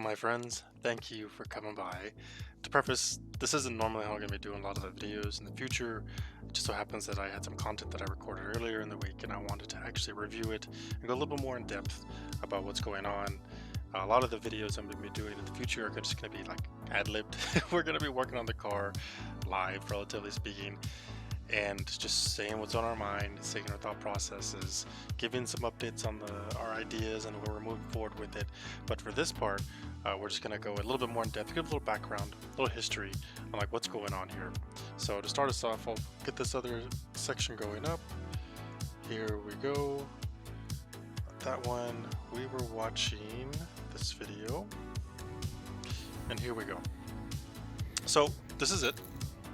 Well, my friends, thank you for coming by. To preface, this isn't normally how I'm going to be doing a lot of the videos in the future. It just so happens that I had some content that I recorded earlier in the week and I wanted to actually review it and go a little bit more in depth about what's going on. A lot of the videos I'm going to be doing in the future are just going to be like ad-libbed. We're going to be working on the car live, relatively speaking, and just saying what's on our mind, saying our thought processes, giving some updates on our ideas and where we're moving forward with it. But for this part, we're just going to go a little bit more in depth, give a little background, a little history on like what's going on here. So to start us off, I'll get this other section going up. Here we go. That one, we were watching this video, and here we go. So this is it.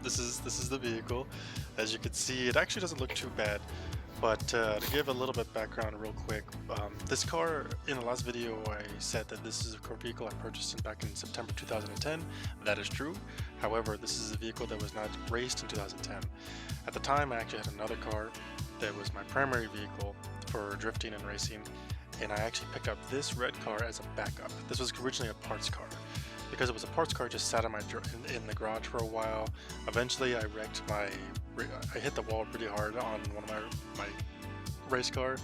This is the vehicle. As you can see, it actually doesn't look too bad, but to give a little bit background real quick, this car, in the last video I said that this is a car vehicle I purchased back in September 2010. That is true. However, this is a vehicle that was not raced in 2010. At the time, I actually had another car that was my primary vehicle for drifting and racing, and I actually picked up this red car as a backup. This was originally a parts car. Because it was a parts car, just sat in the garage for a while. Eventually, I hit the wall pretty hard on one of my race car,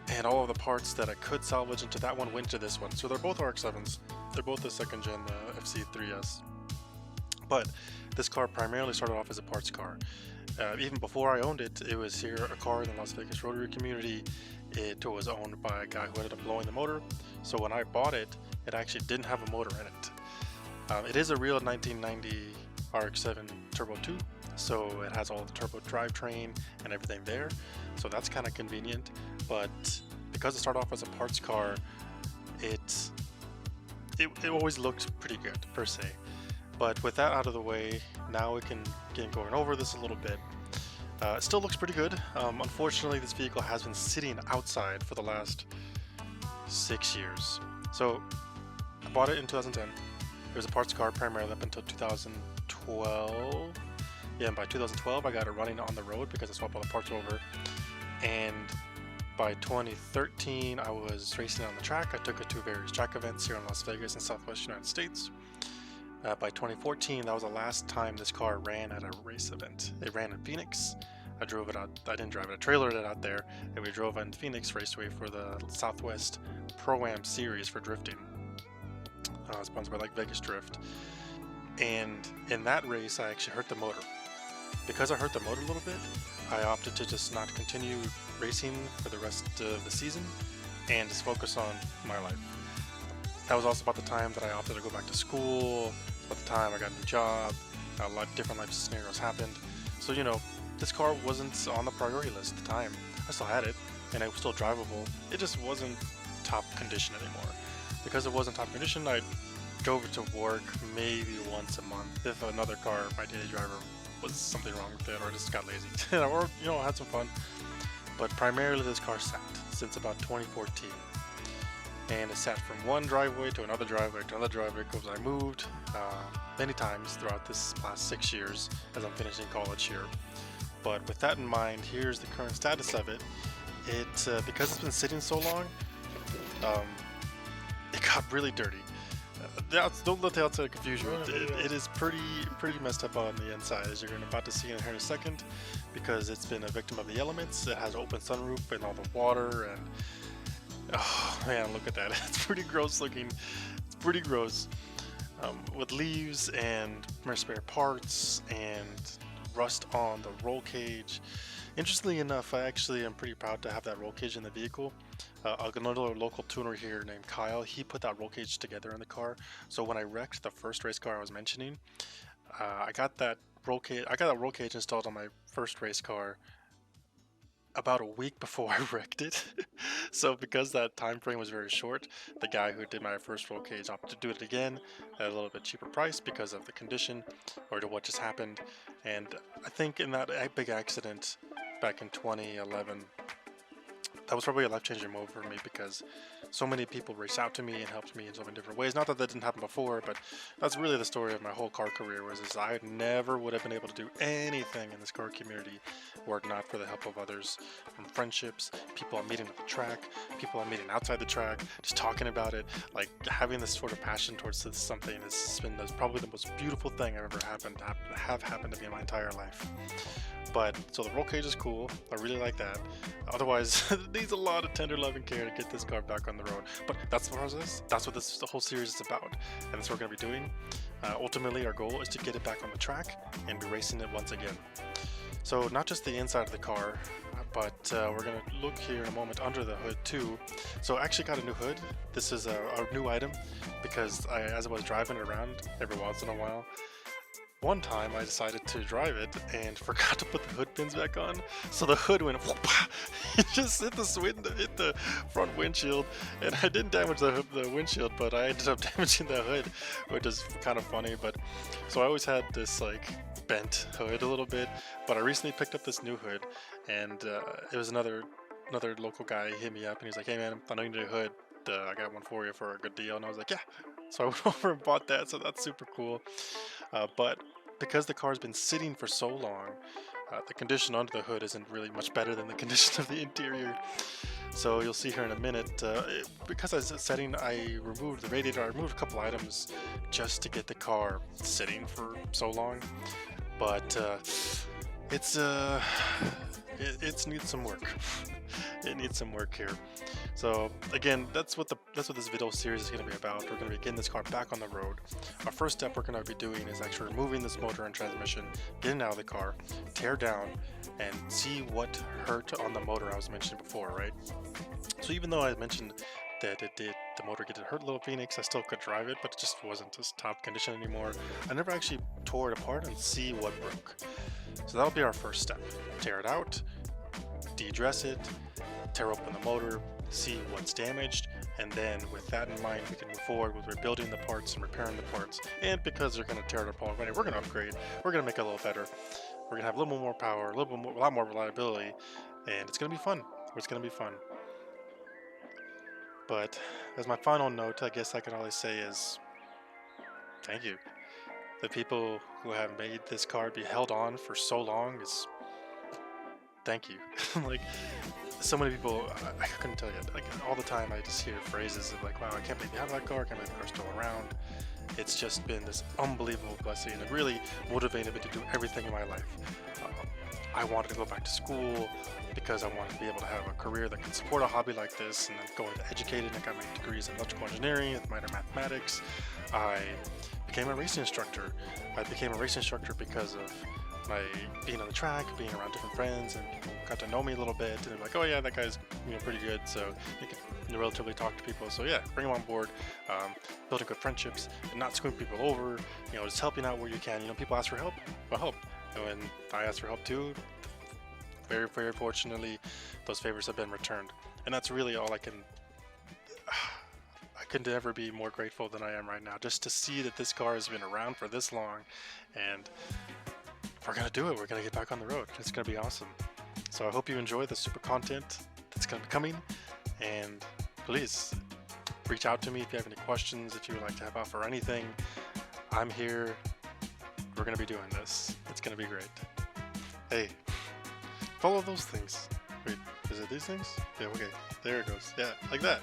and all of the parts that I could salvage into that one went to this one. So they're both Rx7s. They're both the second gen FC3S. But this car primarily started off as a parts car. Even before I owned it, it was here a car in the Las Vegas Rotary community. It was owned by a guy who ended up blowing the motor. So when I bought it, it actually didn't have a motor in it. It is a real 1990 Rx7 Turbo 2, so it has all the turbo drivetrain and everything there. So that's kind of convenient. But because it started off as a parts car, it always looked pretty good per se. But with that out of the way, now we can get going over this a little bit. It still looks pretty good. Unfortunately, this vehicle has been sitting outside for the last 6 years. So I bought it in 2010. It was a parts car primarily up until 2012. Yeah, and by 2012 I got it running on the road because I swapped all the parts over. And by 2013 I was racing on the track. I took it to various track events here in Las Vegas and Southwest United States. By 2014, that was the last time this car ran at a race event. It ran in Phoenix. I drove it out. I didn't drive it. I trailered it out there, and we drove in Phoenix Raceway for the Southwest Pro-Am Series for drifting, sponsored by like Vegas Drift. And in that race, I actually hurt the motor. Because I hurt the motor a little bit, I opted to just not continue racing for the rest of the season and just focus on my life. That was also about the time that I opted to go back to school. About the time I got a new job. A lot of different life scenarios happened. So, you know, this car wasn't on the priority list at the time. I still had it, and it was still drivable. It just wasn't top condition anymore. Because it wasn't top condition, I drove it to work maybe once a month. If another car, my daily driver, was something wrong with it, or just got lazy, or, you know, had some fun. But primarily this car sat since about 2014. And it sat from one driveway to another driveway to another driveway because I moved many times throughout this past 6 years as I'm finishing college here. But with that in mind, here's the current status of it. Because it's been sitting so long, it got really dirty. Don't let the outside confuse you. It is pretty messed up on the inside, as you're about to see in here in a second, because it's been a victim of the elements. It has an open sunroof and all the water, and oh man, look at that. It's pretty gross looking. It's pretty gross. With leaves and spare parts and rust on the roll cage. Interestingly enough, I actually am pretty proud to have that roll cage in the vehicle. Another local tuner here named Kyle, he put that roll cage together in the car. So when I wrecked the first race car I was mentioning, I got that roll cage installed on my first race car about a week before I wrecked it. So because that time frame was very short, the guy who did my first roll cage opted to do it again at a little bit cheaper price because of the condition or to what just happened. And I think in that big accident back in 2011, that was probably a life-changing moment for me, because so many people reached out to me and helped me in so many different ways. Not that that didn't happen before, but that's really the story of my whole car career, was is I never would have been able to do anything in this car community were it not for the help of others, from friendships, people I'm meeting at the track, people I'm meeting outside the track, just talking about it, like having this sort of passion towards this, something that's been probably the most beautiful thing I've ever have happened to me in my entire life. But so the roll cage is cool. I really like that. Otherwise, it needs a lot of tender love and care to get this car back on the road. But that's what the whole series is about, and that's what we're going to be doing. Ultimately, our goal is to get it back on the track and be racing it once again. So not just the inside of the car, but we're going to look here in a moment under the hood too. So I actually got a new hood. This is a new item because as I was driving it around every once in a while, one time I decided to drive it and forgot to put the hood pins back on, so the hood went whoop, it just hit the front windshield, and I didn't damage the windshield, but I ended up damaging the hood, which is kind of funny. But so I always had this like bent hood a little bit, but I recently picked up this new hood, and it was another local guy hit me up and he's like, "Hey man, I know you need a hood. I got one for you for a good deal." And I was like, "Yeah." So I went over and bought that, so that's super cool. But because the car's been sitting for so long, the condition under the hood isn't really much better than the condition of the interior. So you'll see here in a minute, because I was setting, I removed the radiator, I removed a couple items just to get the car sitting for so long. But it needs some work. It needs some work here. So again, that's what this video series is going to be about. We're going to be getting this car back on the road. Our first step we're going to be doing is actually removing this motor and transmission, getting out of the car, tear down, and see what hurt on the motor I was mentioning before, right? So even though I mentioned that the motor get hurt, little Phoenix, I still could drive it, but it just wasn't as top condition anymore. I never actually tore it apart and see what broke. So that'll be our first step. Tear it out, de-dress it, tear open the motor, see what's damaged, and then with that in mind we can move forward with rebuilding the parts and repairing the parts. And because they're going to tear it apart, we're going to upgrade, we're going to make it a little better, we're going to have a little more power, a lot more reliability, and it's going to be fun. It's going to be fun. But as my final note, I guess I can only say is thank you. The people who have made this car be held on for so long, is thank you. Like, so many people, I couldn't tell you, like all the time I just hear phrases of like, wow, I can't believe you have that car, I can't believe the car's still around. It's just been this unbelievable blessing, and it really motivated me to do everything in my life. I wanted to go back to school because I wanted to be able to have a career that can support a hobby like this, and then go into educated. I got my degrees in electrical engineering and minor mathematics. I became a racing instructor. I became a racing instructor because of my being on the track, being around different friends, and people got to know me a little bit, and they're like, "Oh yeah, that guy's pretty good," so you can relatively talk to people. So yeah, bring them on board, building good friendships, and not screwing people over. Just helping out where you can. People ask for help, I'll help. And I asked for help too. Very, very fortunately, those favors have been returned, and that's really all I can. I couldn't ever be more grateful than I am right now, just to see that this car has been around for this long, and we're gonna do it. We're gonna get back on the road. It's gonna be awesome. So I hope you enjoy the super content that's gonna be coming, and please reach out to me if you have any questions, if you would like to help out for anything. I'm here. We're gonna be doing this. It's gonna be great. Hey, follow those things. Wait, is it these things? Yeah, okay. There it goes. Yeah, like that.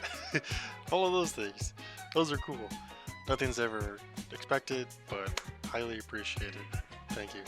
Follow those things. Those are cool. Nothing's ever expected, but highly appreciated. Thank you.